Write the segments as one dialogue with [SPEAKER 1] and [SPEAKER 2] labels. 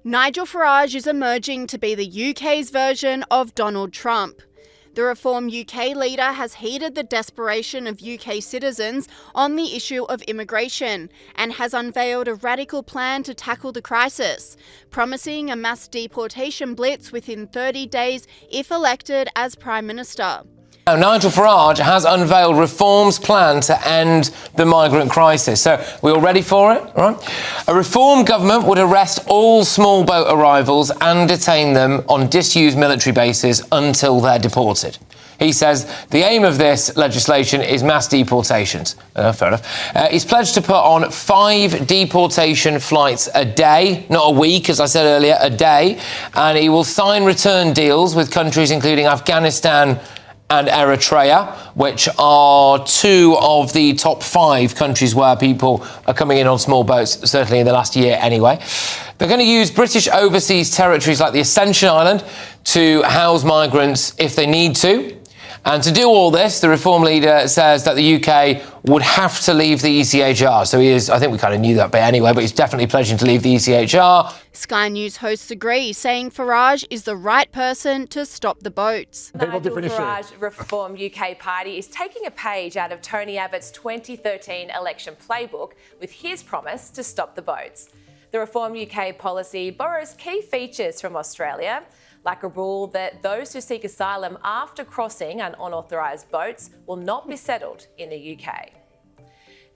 [SPEAKER 1] Nigel Farage is emerging to be the UK's version of Donald Trump. The Reform UK leader has heeded the desperation of UK citizens on the issue of immigration and has unveiled a radical plan to tackle the crisis, promising a mass deportation blitz within 30 days if elected as Prime Minister.
[SPEAKER 2] Now, Nigel Farage has unveiled Reform's plan to end the migrant crisis. So, we all ready for it? Right? A Reform government would arrest all small boat arrivals and detain them on disused military bases until they're deported. He says the aim of this legislation is mass deportations. Fair enough. He's pledged to put on 5 deportation flights a day, not a week, as I said earlier, a day. And he will sign return deals with countries including Afghanistan and Eritrea, which are 2 of the top 5 countries where people are coming in on small boats, certainly in the last year anyway. They're going to use British overseas territories like the Ascension Island to house migrants if they need to. And to do all this, the Reform leader says that the UK would have to leave the ECHR. So he is, I think we kind of knew that bit anyway, but he's definitely pledging to leave the ECHR.
[SPEAKER 1] Sky News hosts agree, saying Farage is the right person to stop the boats.
[SPEAKER 3] Nigel Farage Reform UK Party is taking a page out of Tony Abbott's 2013 election playbook with his promise to stop the boats. The Reform UK policy borrows key features from Australia, like a rule that those who seek asylum after crossing on unauthorised boats will not be settled in the UK.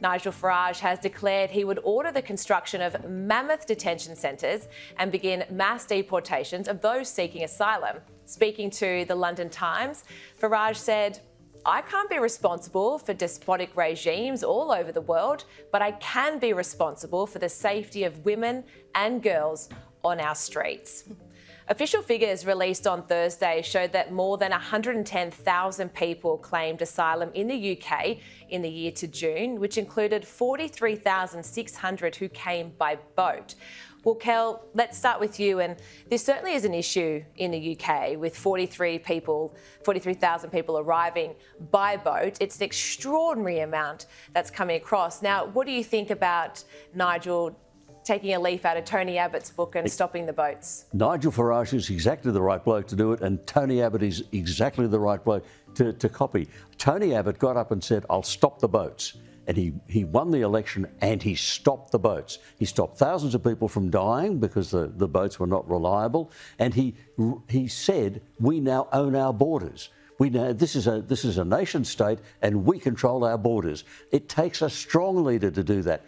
[SPEAKER 3] Nigel Farage has declared he would order the construction of mammoth detention centres and begin mass deportations of those seeking asylum. Speaking to the London Times, Farage said, "I can't be responsible for despotic regimes all over the world, but I can be responsible for the safety of women and girls on our streets." Official figures released on Thursday showed that more than 110,000 people claimed asylum in the UK in the year to June, which included 43,600 who came by boat. Well, Kel, let's start with you. And this certainly is an issue in the UK with 43,000 people arriving by boat. It's an extraordinary amount that's coming across. Now, what do you think about Nigel taking a leaf out of Tony Abbott's book and stopping the boats?
[SPEAKER 4] Nigel Farage is exactly the right bloke to do it, and Tony Abbott is exactly the right bloke to copy. Tony Abbott got up and said, "I'll stop the boats." And he won the election and he stopped the boats. He stopped thousands of people from dying because the boats were not reliable. And he said, "We now own our borders. This is a nation state and we control our borders." It takes a strong leader to do that.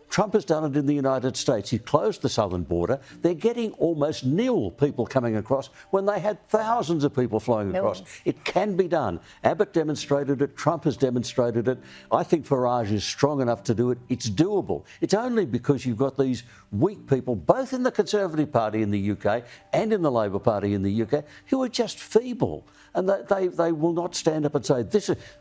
[SPEAKER 4] Trump has done it in the United States. He closed the southern border. They're getting almost nil people coming across when they had thousands of people flowing across. It can be done. Abbott demonstrated it. Trump has demonstrated it. I think Farage is strong enough to do it. It's doable. It's only because you've got these weak people, both in the Conservative Party in the UK and in the Labor Party in the UK, who are just feeble. And they will not stand up and say,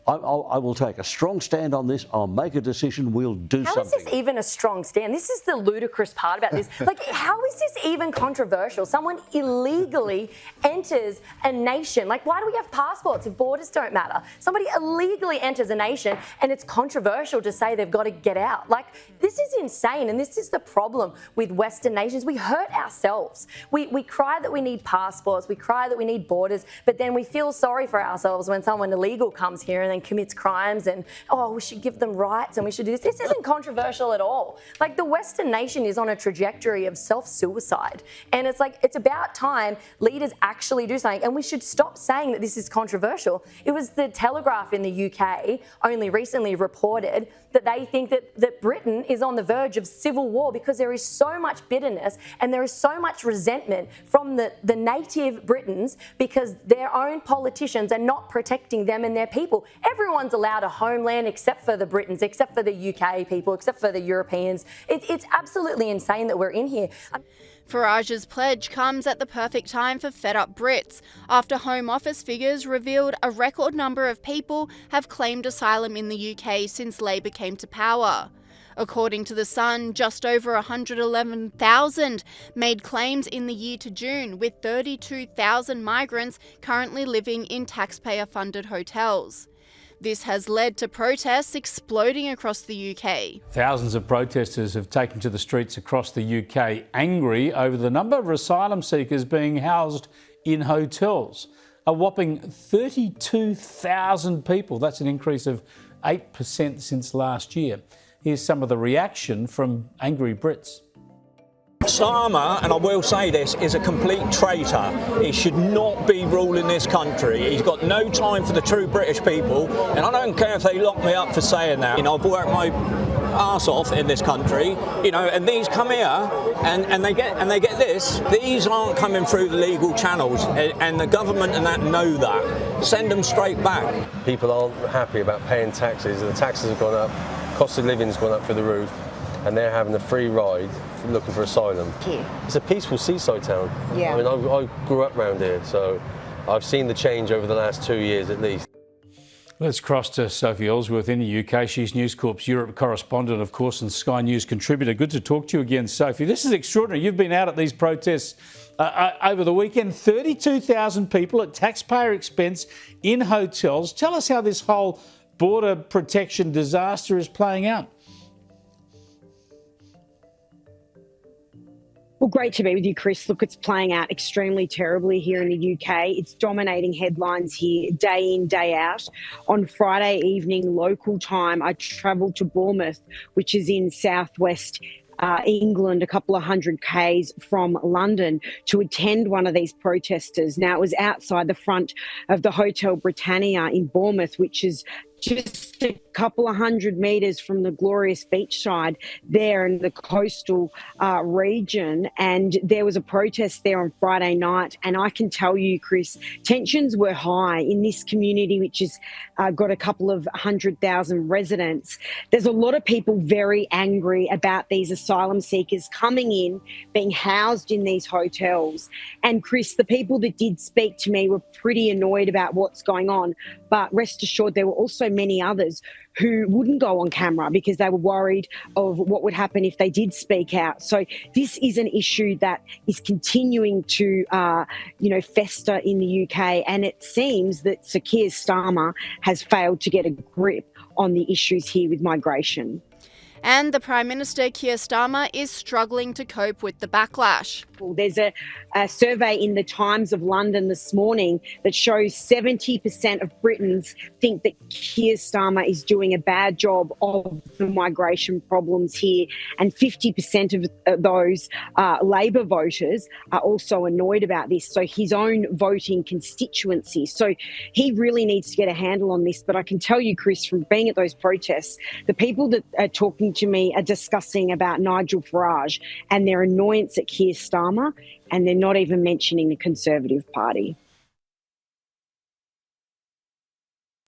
[SPEAKER 4] I will take a strong stand on this, I'll make a decision, we'll do something.
[SPEAKER 5] How is this even a strong stand? This is the ludicrous part about this. Like, how is this even controversial? Someone illegally enters a nation. Like, why do we have passports if borders don't matter? Somebody illegally enters a nation and it's controversial to say they've got to get out. Like, this is insane, and this is the problem with Western nations. We hurt ourselves. We cry that we need passports, we cry that we need borders, but then we feel sorry for ourselves when someone illegal comes here and then commits crimes and, oh, we should give them rights and we should do this. This isn't controversial at all. Like, the Western nation is on a trajectory of self-suicide. And it's like, it's about time leaders actually do something. And we should stop saying that this is controversial. It was the Telegraph in the UK only recently reported that they think that Britain is on the verge of civil war because there is so much bitterness and there is so much resentment from the native Britons because their own politicians are not protecting them and their people. Everyone's allowed a homeland except for the Britons, except for the UK people, except for the Europeans. It's absolutely insane that we're in here.
[SPEAKER 1] Farage's pledge comes at the perfect time for fed-up Brits, after Home Office figures revealed a record number of people have claimed asylum in the UK since Labor came to power. According to The Sun, just over 111,000 made claims in the year to June, with 32,000 migrants currently living in taxpayer-funded hotels. This has led to protests exploding across the UK.
[SPEAKER 6] Thousands of protesters have taken to the streets across the UK, angry over the number of asylum seekers being housed in hotels. A whopping 32,000 people. That's an increase of 8% since last year. Here's some of the reaction from angry Brits.
[SPEAKER 7] Starmer, and I will say this, is a complete traitor. He should not be ruling this country. He's got no time for the true British people, and I don't care if they lock me up for saying that. I've worked my arse off in this country, and these come here and they get this. These aren't coming through the legal channels, and the government and that know that. Send them straight back.
[SPEAKER 8] People aren't happy about paying taxes. The taxes have gone up, cost of living's gone up through the roof, and they're having a free ride looking for asylum. It's a peaceful seaside town.
[SPEAKER 9] Yeah.
[SPEAKER 8] I mean, I grew up around here, so I've seen the change over the last 2 years at least.
[SPEAKER 6] Let's cross to Sophie Ellsworth in the UK. She's News Corp's Europe correspondent, of course, and Sky News contributor. Good to talk to you again, Sophie. This is extraordinary. You've been out at these protests over the weekend. 32,000 people at taxpayer expense in hotels. Tell us how this whole border protection disaster is playing out.
[SPEAKER 9] Well, great to be with you, Chris. Look, it's playing out extremely terribly here in the UK. It's dominating headlines here day in, day out. On Friday evening, local time, I travelled to Bournemouth, which is in southwest England, a couple of hundred k's from London, to attend one of these protesters. Now, it was outside the front of the Hotel Britannia in Bournemouth, which is just a couple of hundred metres from the glorious beachside there in the coastal region. And there was a protest there on Friday night. And I can tell you, Chris, tensions were high in this community, which has got a couple of 100,000 residents. There's a lot of people very angry about these asylum seekers coming in, being housed in these hotels. And Chris, the people that did speak to me were pretty annoyed about what's going on. But rest assured, there were also many others who wouldn't go on camera because they were worried of what would happen if they did speak out. So this is an issue that is continuing to, fester in the UK. And it seems that Sir Keir Starmer has failed to get a grip on the issues here with migration.
[SPEAKER 1] And the Prime Minister, Keir Starmer, is struggling to cope with the backlash.
[SPEAKER 9] There's a survey in the Times of London this morning that shows 70% of Britons think that Keir Starmer is doing a bad job of the migration problems here. And 50% of those Labor voters are also annoyed about this. So his own voting constituency. So he really needs to get a handle on this. But I can tell you, Chris, from being at those protests, the people that are talking to me are discussing about Nigel Farage and their annoyance at Keir Starmer, and they're not even mentioning the Conservative Party.